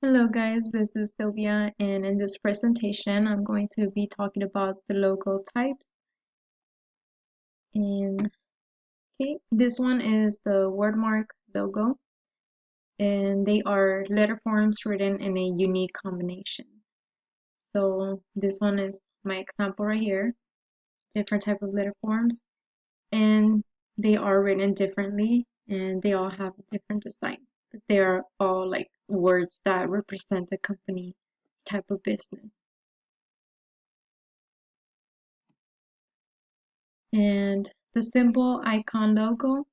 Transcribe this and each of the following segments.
Hello guys, this is Sylvia, and in this presentation I'm going to be talking about the logo types. And okay, this one is the wordmark logo, and they are letter forms written in a unique combination. So this one is my example right here, different type of letter forms, and they are written differently, and they all have a different design. But they are all like words that represent the company type of business. And the symbol icon logo,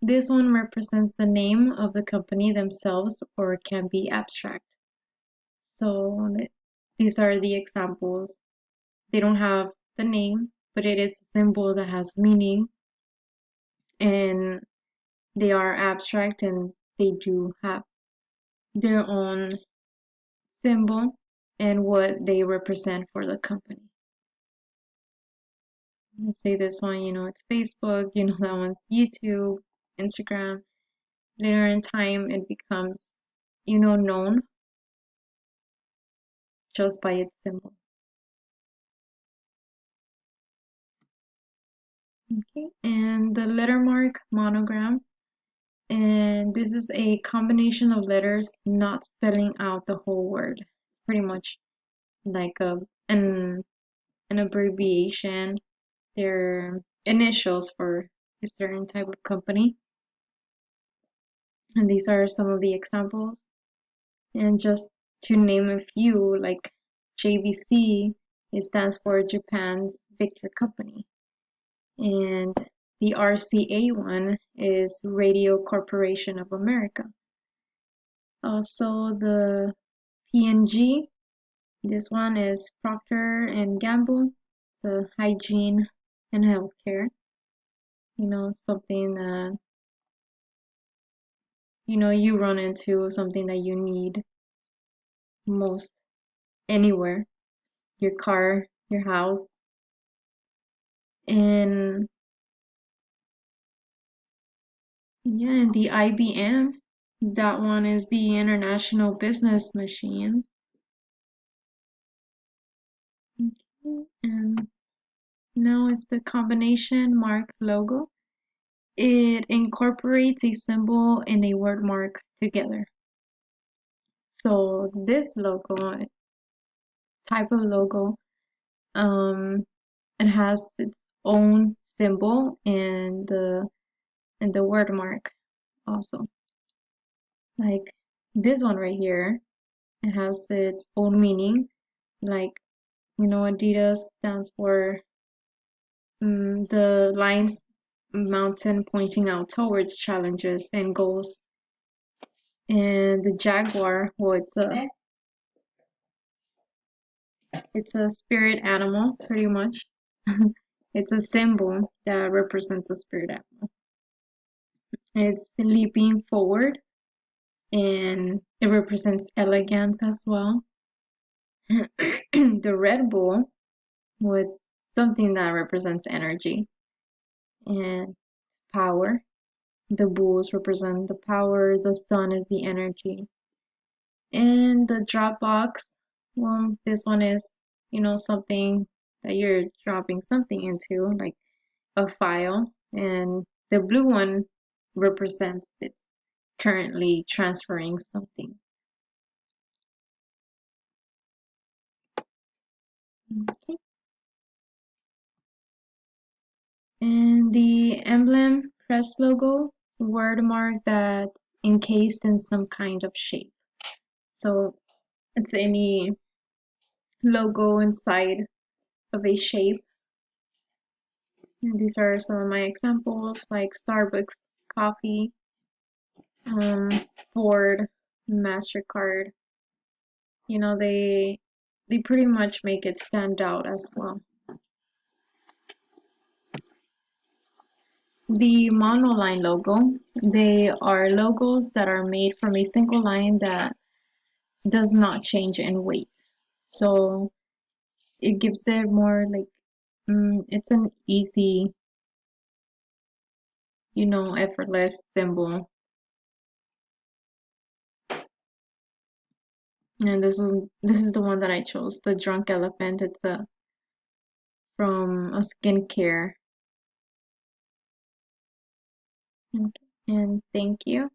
this one represents the name of the company themselves or can be abstract. So these are the examples. They don't have the name, but it is a symbol that has meaning, and they are abstract and they do have their own symbol and what they represent for the company. Let's say this one, it's Facebook, that one's YouTube, Instagram. Later in time, it becomes, known just by its symbol. Okay, and the letter mark monogram, and this is a combination of letters not spelling out the whole word. It's pretty much like an an abbreviation. They're initials for a certain type of company, and these are some of the examples. And just to name a few, like JVC, it stands for Japan's Victor Company. And the RCA one is Radio Corporation of America. Also the PNG, this one is Procter and Gamble. It's a hygiene and healthcare. Something that you run into, something that you need most anywhere, your car, your house. And yeah, and the IBM, that one is the International Business Machine. Okay, and now it's the combination mark logo. It incorporates a symbol and a word mark together. So this logo, type of logo, um, it has its own symbol and the word mark also. Like this one right here, it has its own meaning. Like, Adidas stands for the lines mountain pointing out towards challenges and goals. And the jaguar, well, it's a spirit animal, pretty much. It's a symbol that represents a spirit animal. It's leaping forward, and it represents elegance as well. The Red Bull was something that represents energy and power. The bulls represent the power, the sun is the energy. And the Dropbox, well, this one is, something that you're dropping something into, like a file. And the blue one represents it's currently transferring something. Okay. And the emblem crest logo, word mark that's encased in some kind of shape. So it's any logo inside of a shape. And these are some of my examples, like Starbucks coffee, um, Ford, MasterCard. They pretty much make it stand out as well. The monoline logo, they are logos that are made from a single line that does not change in weight. So it gives it more like it's an easy, effortless symbol. And this is the one that I chose, the Drunk Elephant. It's a from a skincare. And thank you.